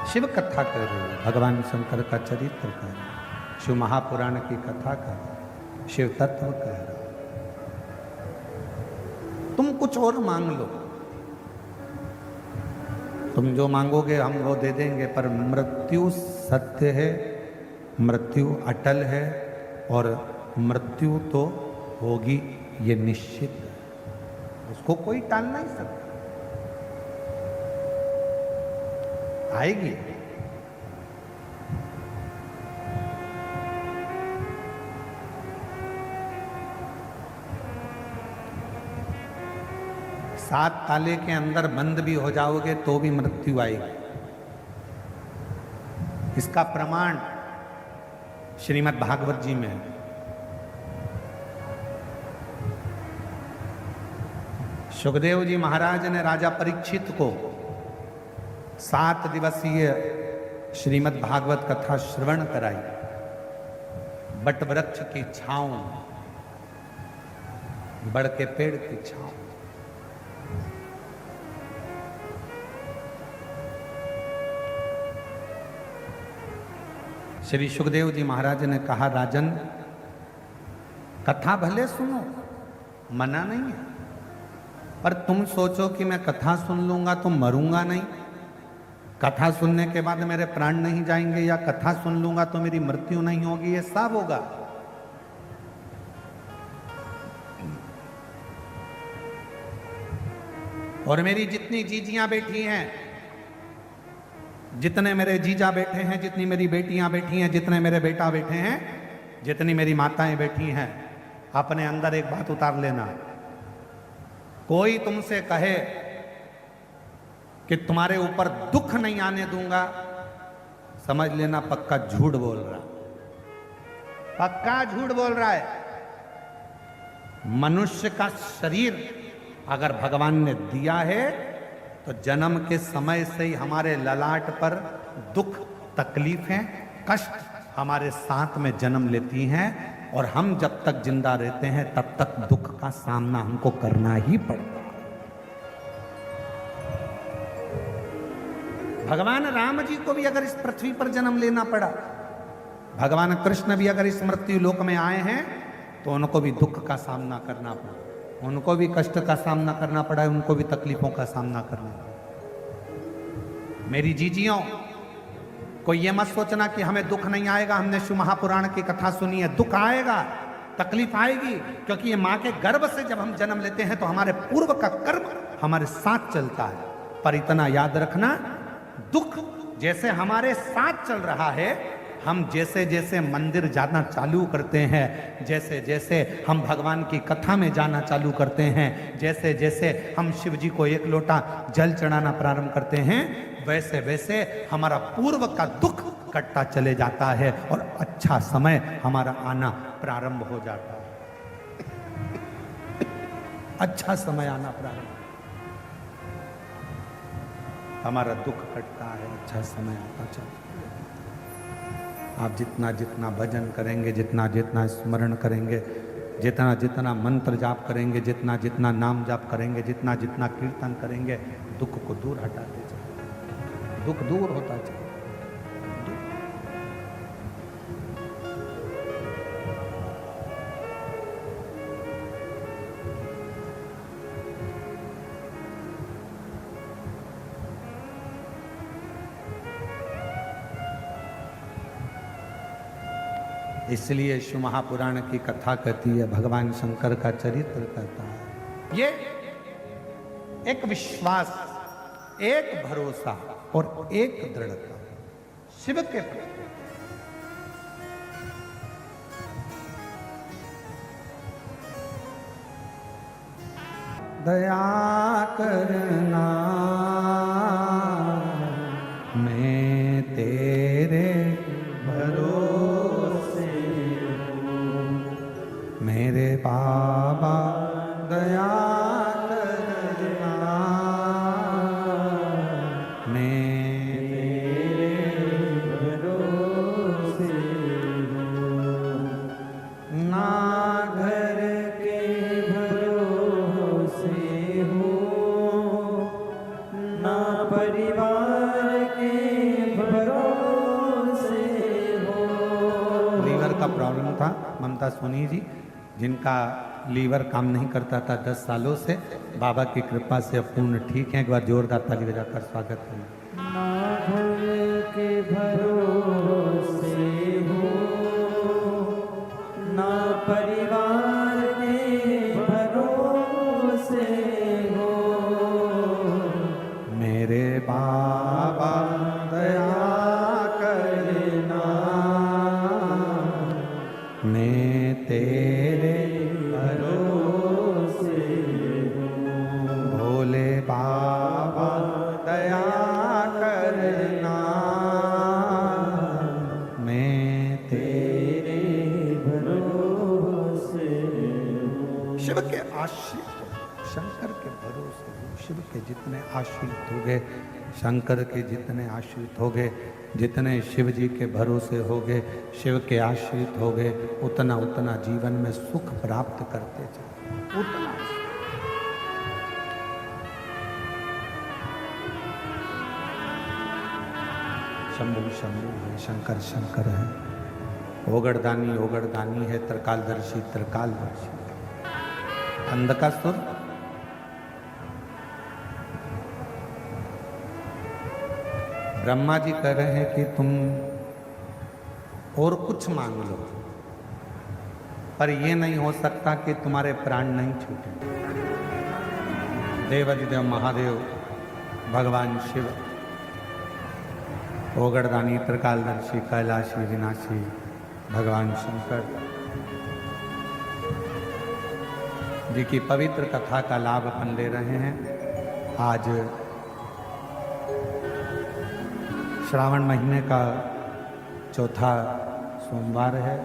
शिव कथा कर रही है, भगवान शंकर का चरित्र कर रही है, शिव महापुराण की कथा कर रही है, शिव तत्व कह रहा है। तुम कुछ और मांग लो, तुम जो मांगोगे हम वो दे देंगे, पर मृत्यु सत्य है, मृत्यु अटल है और मृत्यु तो होगी, ये निश्चित है, उसको कोई टाल नहीं सकता, आएगी। सात ताले के अंदर बंद भी हो जाओगे तो भी मृत्यु आएगी। इसका प्रमाण श्रीमद् भागवत जी में है। सुखदेव जी महाराज ने राजा परीक्षित को 7 दिवसीय श्रीमद् भागवत कथा श्रवण कराई, बट वृक्ष की छांव, बड़ के पेड़ की छांव। श्री सुखदेव जी महाराज ने कहा, राजन कथा भले सुनो, मना नहीं है, पर तुम सोचो कि मैं कथा सुन लूंगा तो मरूंगा नहीं, कथा सुनने के बाद मेरे प्राण नहीं जाएंगे, या कथा सुन लूंगा तो मेरी मृत्यु नहीं होगी, ये सब होगा। और मेरी जितनी जीजियां बैठी हैं, जितने मेरे जीजा बैठे हैं, जितनी मेरी बेटियां बैठी हैं, जितने मेरे बेटा बैठे हैं, जितनी मेरी माताएं बैठी हैं, अपने अंदर एक बात उतार लेना, कोई तुमसे कहे कि तुम्हारे ऊपर दुख नहीं आने दूंगा, समझ लेना पक्का झूठ बोल रहा, पक्का झूठ बोल रहा है। मनुष्य का शरीर अगर भगवान ने दिया है तो जन्म के समय से ही हमारे ललाट पर दुख, तकलीफें, कष्ट हमारे साथ में जन्म लेती हैं, और हम जब तक जिंदा रहते हैं तब तक दुख का सामना हमको करना ही पड़ता है। भगवान राम जी को भी अगर इस पृथ्वी पर जन्म लेना पड़ा, भगवान कृष्ण भी अगर इस मृत्यु लोक में आए हैं तो उनको भी दुख का सामना करना पड़ा, उनको भी कष्ट का सामना करना पड़ा है, उनको भी तकलीफों का सामना करना पड़ा। मेरी जीजियों, कोई ये मत सोचना कि हमें दुख नहीं आएगा, हमने शिव महापुराण की कथा सुनी है, दुख आएगा, तकलीफ आएगी, क्योंकि ये माँ के गर्भ से जब हम जन्म लेते हैं तो हमारे पूर्व का कर्म हमारे साथ चलता है। पर इतना याद रखना, दुख जैसे हमारे साथ चल रहा है, हम जैसे जैसे मंदिर जाना चालू करते हैं, जैसे जैसे हम भगवान की कथा में जाना चालू करते हैं, जैसे जैसे हम शिव जी को 1 लोटा जल चढ़ाना प्रारंभ करते हैं, वैसे वैसे हमारा पूर्व का दुख कटता चले जाता है और अच्छा समय हमारा आना प्रारंभ हो जाता है। अच्छा समय आना प्रारंभ, हमारा दुख कटता है, अच्छा समय आता चलता है। आप जितना जितना भजन करेंगे, जितना जितना स्मरण करेंगे, जितना जितना मंत्र जाप करेंगे, जितना जितना नाम जाप करेंगे, जितना जितना कीर्तन करेंगे, दुख को दूर हटाते चले, दुख दूर होता चले। इसलिए शिव महापुराण की कथा कहती है, भगवान शंकर का चरित्र कहता है। ये एक विश्वास, एक भरोसा और एक दृढ़ता शिव के प्रति। दया करना मैं तेरे मेरे बाबा, दया करना मैं तेरे भरोसे हूँ, ना घर के भरोसे हूँ, ममता सोनी जी, जिनका लीवर काम नहीं करता था 10 सालों से, बाबा की कृपा से अब पूर्ण ठीक है। एक बार जोरदार ताली बजाकर स्वागत करें। ना भय के भरोसे हो, ना परिवार के भरोसे हो, मेरे बाबा दया करना, मैं तेरे भरोसे हूँ। भोले बाबा दया करना, मैं तेरे भरोसे हो। शिव के आश्रित हो, शंकर के भरोसे हो। शिव के जितने आश्रित हो गए, शंकर के जितने आश्रित हो गए, जितने शिव जी के भरोसे हो गए, शिव के आश्रित हो गए, उतना उतना जीवन में सुख प्राप्त करते चले, उतना। शंभु शंभु है, शंकर शंकर है, ओगड़दानी है, त्रिकालदर्शी त्रिकालदर्शी। अंधकासुर ब्रह्मा जी कह रहे हैं कि तुम और कुछ मांग लो, पर यह नहीं हो सकता कि तुम्हारे प्राण नहीं छूटे। देवाधिदेव महादेव भगवान शिव, ओगड़दानी त्रिकालदर्शी कैलाशी विनाशी भगवान शंकर जी की पवित्र कथा का लाभ अपन ले रहे हैं। आज श्रावण महीने का चौथा सोमवार है।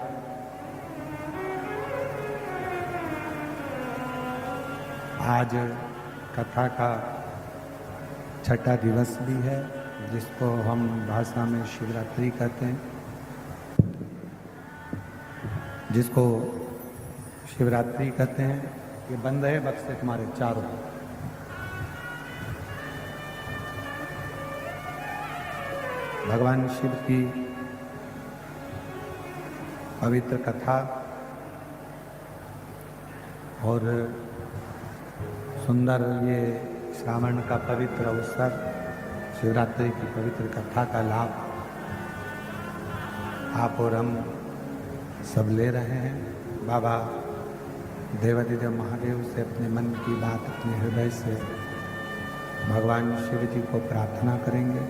आज कथा का छठा दिवस भी है, जिसको हम भाषा में शिवरात्रि कहते हैं, जिसको शिवरात्रि कहते हैं। ये बंद है बक्से तुम्हारे चारों। भगवान शिव की पवित्र कथा और सुंदर ये श्रावण का पवित्र अवसर, शिवरात्रि की पवित्र कथा का लाभ आप और हम सब ले रहे हैं। बाबा देवाधिदेव महादेव से अपने मन की बात अपने हृदय से भगवान शिव जी को प्रार्थना करेंगे,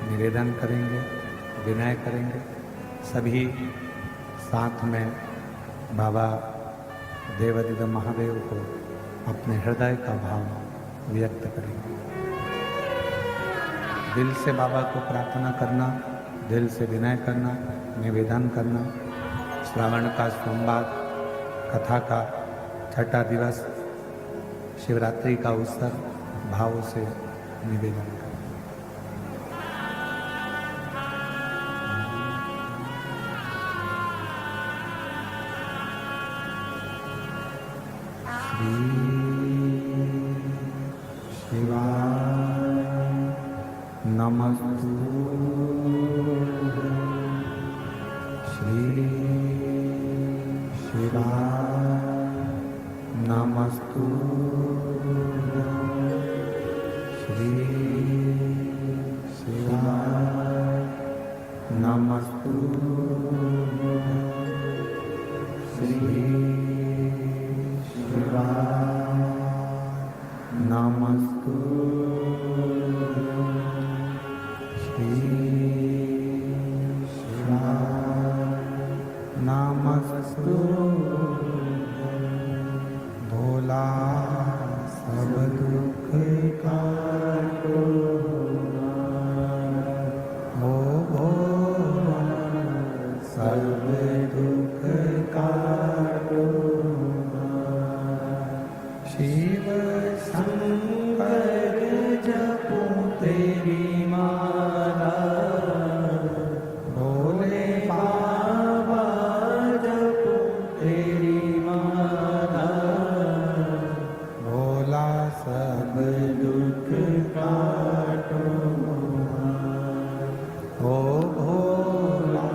निवेदन करेंगे, विनय करेंगे। सभी साथ में बाबा देवाधिदेव महादेव को अपने हृदय का भाव व्यक्त करेंगे। दिल से बाबा को प्रार्थना करना, दिल से विनय करना, निवेदन करना। श्रावण का सोमवार, कथा का छठा दिवस, शिवरात्रि का अवसर, भाव से निवेदन करना। ओ भोला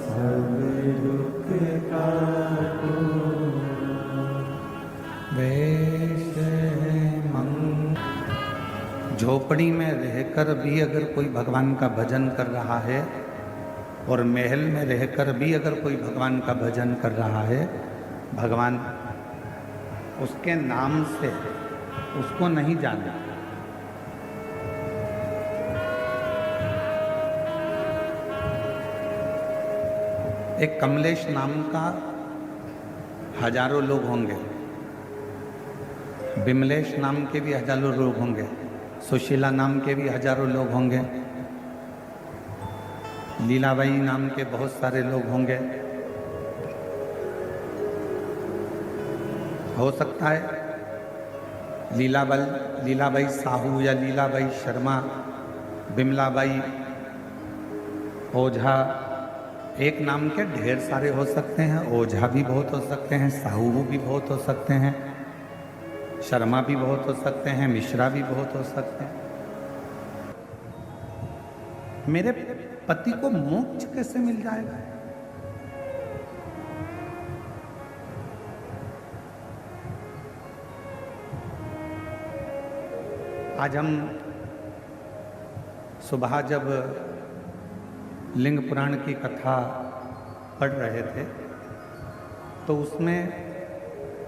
सब दुख का झोपड़ी में रहकर भी अगर कोई भगवान का भजन कर रहा है और महल में रहकर भी अगर कोई भगवान का भजन कर रहा है, भगवान उसके नाम से उसको नहीं जाने। एक कमलेश नाम का हजारों लोग होंगे, बिमलेश नाम के भी हजारों लोग होंगे, सुशीला नाम के भी हजारों लोग होंगे, लीलाबाई नाम के बहुत सारे लोग होंगे। हो सकता है लीलाबाई साहू या लीलाबाई शर्मा, बिमलाबाई, ओझा, एक नाम के ढेर सारे हो सकते हैं। ओझा भी बहुत हो सकते हैं, साहू भी बहुत हो सकते हैं, शर्मा भी बहुत हो सकते हैं, मिश्रा भी बहुत हो सकते हैं। मेरे पति को मोक्ष कैसे मिल जाएगा? आज हम सुबह जब लिंग पुराण की कथा पढ़ रहे थे तो उसमें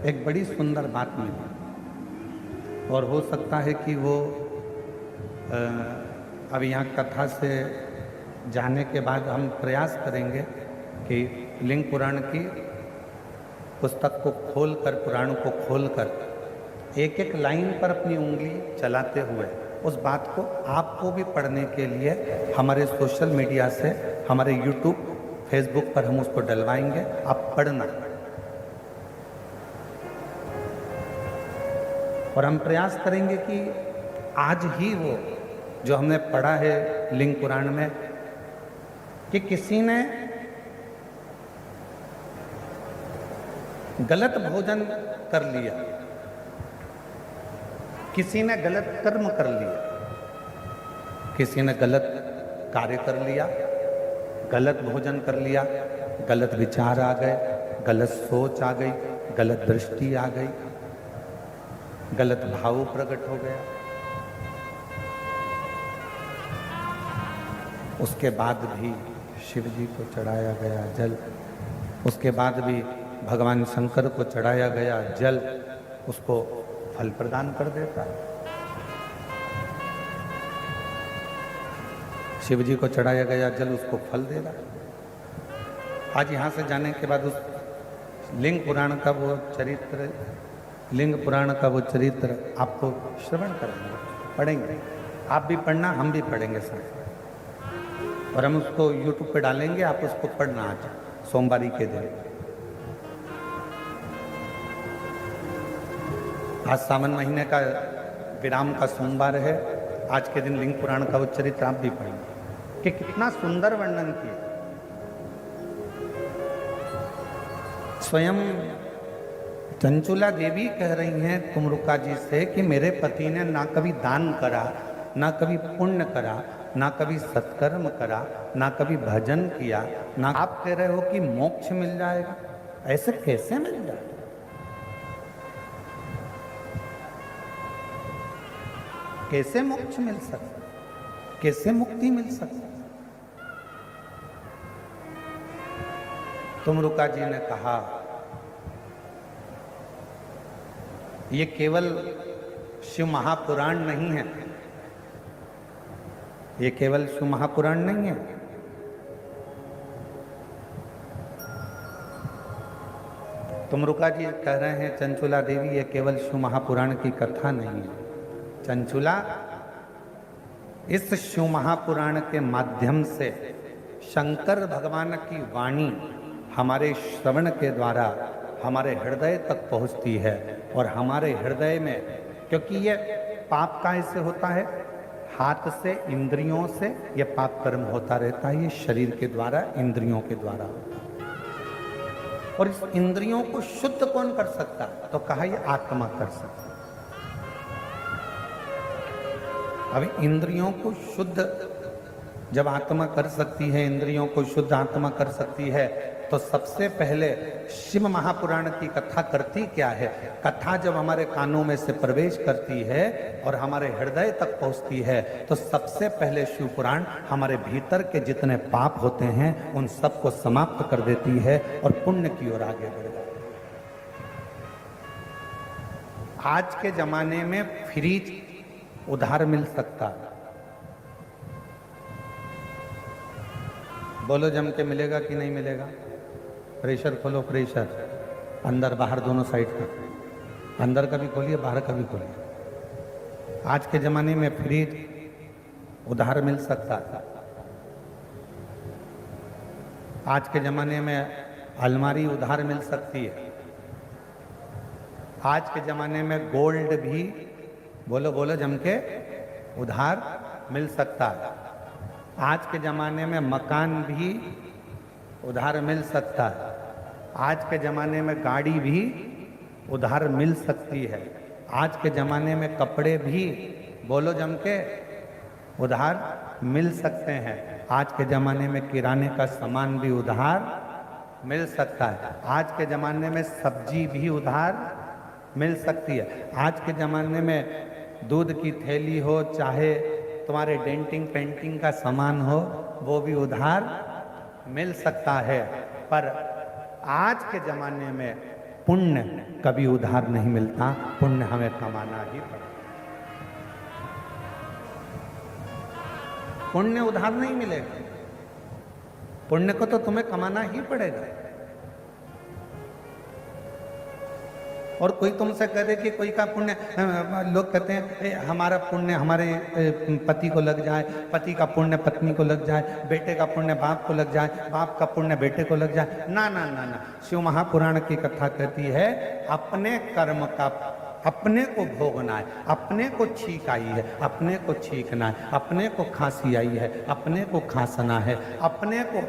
एक बड़ी सुंदर बात मिली, और हो सकता है कि वो अब यहाँ कथा से जाने के बाद हम प्रयास करेंगे कि लिंग पुराण की पुस्तक को खोलकर, पुराण को खोलकर एक एक लाइन पर अपनी उंगली चलाते हुए उस बात को आपको भी पढ़ने के लिए हमारे सोशल मीडिया से, हमारे यूट्यूब, फेसबुक पर हम उसको डलवाएंगे। आप पढ़ना, और हम प्रयास करेंगे कि आज ही वो जो हमने पढ़ा है लिंग पुराण में कि किसी ने गलत भोजन कर लिया, किसी ने गलत कर्म कर लिया, किसी ने गलत कार्य कर लिया, गलत भोजन कर लिया, गलत विचार आ गए, गलत सोच आ गई, गलत दृष्टि आ गई, गलत भाव प्रकट हो गया। उसके बाद भी शिव जी को चढ़ाया गया जल, उसके बाद भी भगवान शंकर को चढ़ाया गया जल उसको फल प्रदान कर देता है। शिव जी को चढ़ाया गया जल उसको फल दे रहा है। आज यहाँ से जाने के बाद उस लिंग पुराण का वो चरित्र, लिंग पुराण का वो चरित्र आपको श्रवण करेंगे, पढ़ेंगे। आप भी पढ़ना, हम भी पढ़ेंगे साथ, और हम उसको यूट्यूब पे डालेंगे। आप उसको पढ़ना आज सोमवारी के दिन। आज सावन महीने का विराम का सोमवार है। आज के दिन लिंग पुराण का वो चरित्र आप भी पढ़ेंगे कि कितना सुंदर वर्णन किया। स्वयं चंचुला देवी कह रही हैं तुमरुका जी से कि मेरे पति ने ना कभी दान करा, ना कभी पुण्य करा, ना कभी सत्कर्म करा, ना कभी भजन किया, ना आप कह रहे हो कि मोक्ष मिल जाएगा। ऐसे कैसे मिल जाएगा? कैसे मोक्ष मिल सकता, कैसे मुक्ति मिल सकती? तुमरुका जी ने कहा ये केवल शिव महापुराण नहीं है, ये केवल शिव महापुराण नहीं है, तुमरुका जी कह रहे हैं चंचुला देवी ये केवल शिव महापुराण की कथा नहीं है। चंचुला, इस शिव महापुराण के माध्यम से शंकर भगवान की वाणी हमारे श्रवण के द्वारा हमारे हृदय तक पहुंचती है, और हमारे हृदय में, क्योंकि ये पाप कैसे होता है, हाथ से, इंद्रियों से ये पाप कर्म होता रहता है। ये शरीर के द्वारा, इंद्रियों के द्वारा होता है। और इस इंद्रियों को शुद्ध कौन कर सकता है? तो कहा ये आत्मा कर सकता है। अब इंद्रियों को शुद्ध जब आत्मा कर सकती है, इंद्रियों को शुद्ध आत्मा कर सकती है, तो सबसे पहले शिव महापुराण की कथा करती क्या है? कथा जब हमारे कानों में से प्रवेश करती है और हमारे हृदय तक पहुंचती है तो सबसे पहले शिव पुराण हमारे भीतर के जितने पाप होते हैं उन सबको समाप्त कर देती है और पुण्य की ओर आगे बढ़ जाती है। आज के जमाने में फ्रिज उधार मिल सकता है, बोलो जम के मिलेगा कि नहीं मिलेगा? प्रेशर खोलो, प्रेशर अंदर बाहर दोनों साइड का, अंदर का भी खोलिए बाहर का भी खोलिए। आज के जमाने में फ्रिज उधार मिल सकता था। आज के जमाने में अलमारी उधार मिल सकती है। आज के जमाने में गोल्ड भी, बोलो बोलो जम के, उधार मिल सकता है। आज के जमाने में मकान भी उधार मिल सकता है। आज के ज़माने में गाड़ी भी उधार मिल सकती है। आज के ज़माने में कपड़े भी, बोलो जम के, उधार मिल सकते हैं। आज के ज़माने में किराने का सामान भी उधार मिल सकता है। आज के ज़माने में सब्जी भी उधार मिल सकती है। आज के ज़माने में दूध की थैली हो, चाहे तुम्हारे डेंटिंग पेंटिंग का सामान हो, वो भी उधार मिल सकता है। पर आज के ज़माने में पुण्य कभी उधार नहीं मिलता, पुण्य हमें कमाना ही पड़ेगा। पुण्य उधार नहीं मिलेगा, पुण्य को तो तुम्हें कमाना ही पड़ेगा। और कोई तुमसे करे कि कोई का पुण्य, लोग कहते हैं हमारा पुण्य हमारे पति को लग जाए, पति का पुण्य पत्नी को लग जाए, बेटे का पुण्य बाप को लग जाए, बाप का पुण्य बेटे को लग जाए। ना ना ना ना, शिव महापुराण की कथा कहती है अपने कर्म का अपने को भोगना है। अपने को छींक आई है, अपने को छींकना है। अपने को खांसी आई है, अपने को खांसना है। अपने को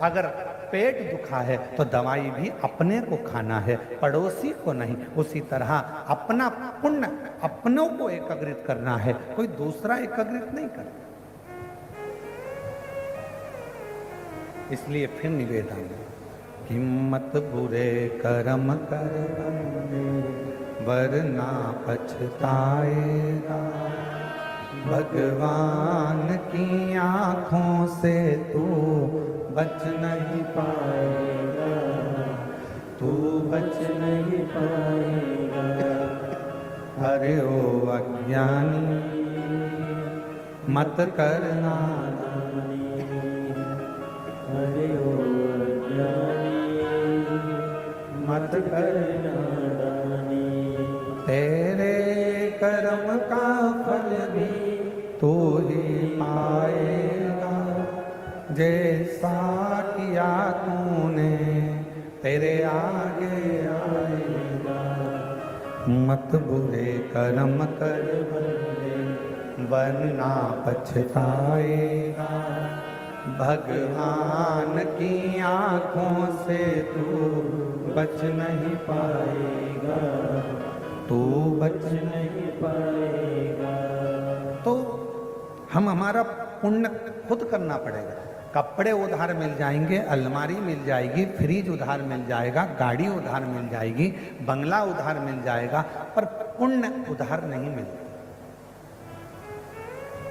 अगर पेट दुखा है तो दवाई भी अपने को खाना है, पड़ोसी को नहीं। उसी तरह अपना पुण्य अपनों को एकाग्रित करना है, कोई दूसरा एकाग्रित नहीं करना। इसलिए फिर निवेदन है, हिम्मत बुरे कर्म कर वरना पछताएगा। भगवान की आंखों से तू बच नहीं पाएगा, तू बच नहीं पाएगा। अरे ओ अज्ञानी मत करना, अरे ओ अज्ञानी मत करना दानी। तेरे कर्म का फल भी तू ही पाएगा। जैसा किया तूने तेरे आगे आएगा। मत बुरे कर्म कर वरना पछताएगा। भगवान की आंखों से तू बच नहीं पाएगा, तू बच नहीं पाएगा। तो हम हमारा पुण्य खुद करना पड़ेगा। कपड़े उधार मिल जाएंगे, अलमारी मिल जाएगी, फ्रिज उधार मिल जाएगा, गाड़ी उधार मिल जाएगी, बंगला उधार मिल जाएगा, पर पुण्य उधार नहीं मिलता।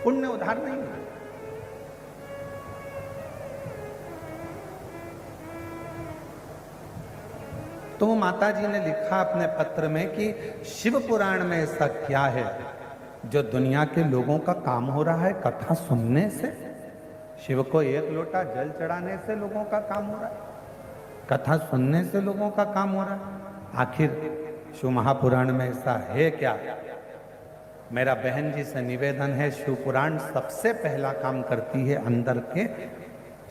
पुण्य उधार नहीं मिलता। तो माता जी ने लिखा अपने पत्र में कि शिव पुराण में ऐसा क्या है जो दुनिया के लोगों का काम हो रहा है कथा सुनने से। शिव को एक लोटा जल चढ़ाने से लोगों का काम हो रहा है, कथा सुनने से लोगों का काम हो रहा है। आखिर शिव महापुराण में ऐसा है क्या? मेरा बहन जी से निवेदन है, शिव पुराण सबसे पहला काम करती है अंदर के,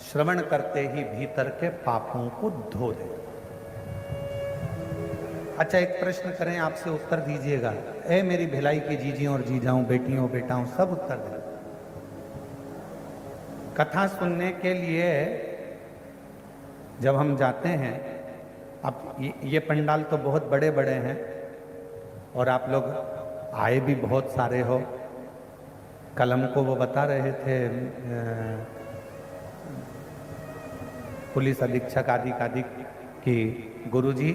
श्रवण करते ही भीतर के पापों को धो दे। अच्छा, एक प्रश्न करें, आपसे उत्तर दीजिएगा। ए मेरी भिलाई की जीजियों और जीजाओं, बेटियों बेटाओं, सब उत्तर दें। कथा सुनने के लिए जब हम जाते हैं, अब ये पंडाल तो बहुत बड़े बड़े हैं और आप लोग आए भी बहुत सारे हो। कल हमको वो बता रहे थे पुलिस अधीक्षक आदि कि गुरुजी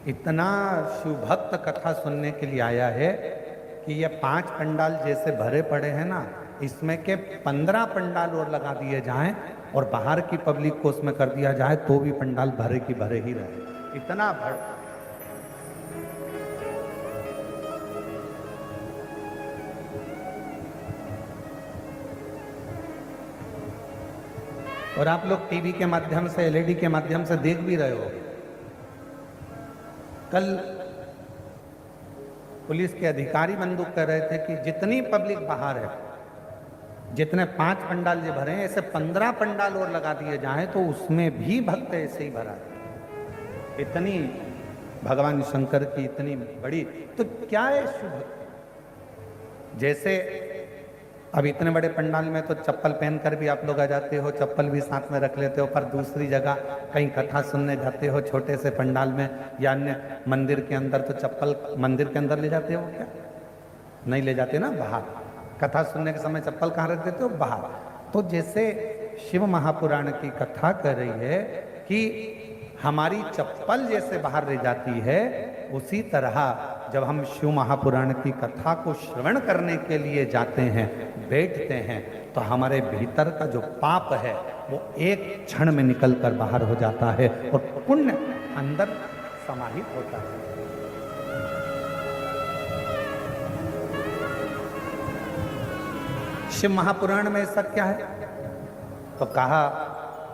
इतना शिव भक्त कथा सुनने के लिए आया है कि ये 5 पंडाल जैसे भरे पड़े हैं ना, इसमें के 15 पंडाल और लगा दिए जाएं और बाहर की पब्लिक को उसमें कर दिया जाए तो भी पंडाल भरे की भरे ही रहे, इतना भर। और आप लोग टीवी के माध्यम से, एलईडी के माध्यम से देख भी रहे हो। कल पुलिस के अधिकारी बंदूक कह रहे थे कि जितनी पब्लिक बाहर है, जितने 5 पंडाल जो भरे हैं, ऐसे 15 पंडाल और लगा दिए जाएं तो उसमें भी भक्त ऐसे ही भरा है। इतनी भगवान शंकर की इतनी बड़ी, तो क्या है शुभ। जैसे अब इतने बड़े पंडाल में तो चप्पल पहनकर भी आप लोग आ जाते हो, चप्पल भी साथ में रख लेते हो, पर दूसरी जगह कहीं कथा सुनने जाते हो छोटे से पंडाल में या अन्य मंदिर के अंदर, तो चप्पल मंदिर के अंदर ले जाते हो क्या? नहीं ले जाते ना, बाहर। कथा सुनने के समय चप्पल कहाँ रख देते हो? बाहर। तो जैसे शिव महापुराण की कथा कर रही है कि हमारी चप्पल जैसे बाहर ले जाती है, उसी तरह जब हम शिव महापुराण की कथा को श्रवण करने के लिए जाते हैं, बैठते हैं, तो हमारे भीतर का जो पाप है वो एक क्षण में निकल कर बाहर हो जाता है और पुण्य अंदर समाहित होता है। शिव महापुराण में ऐसा क्या है? तो कहा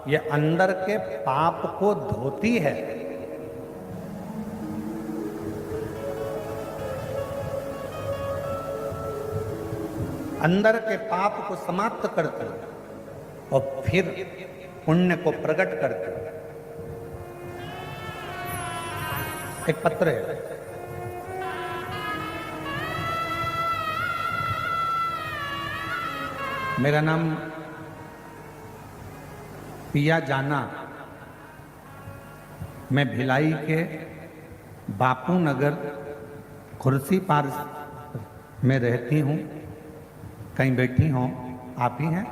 ये अंदर के पाप को धोती है। अंदर के पाप को समाप्त करते और फिर पुण्य को प्रकट करते। एक पत्र है, मेरा नाम पिया जाना, मैं भिलाई के बापू नगर खुर्सी पार में रहती हूँ। कहीं बैठी हो आप ही हैं?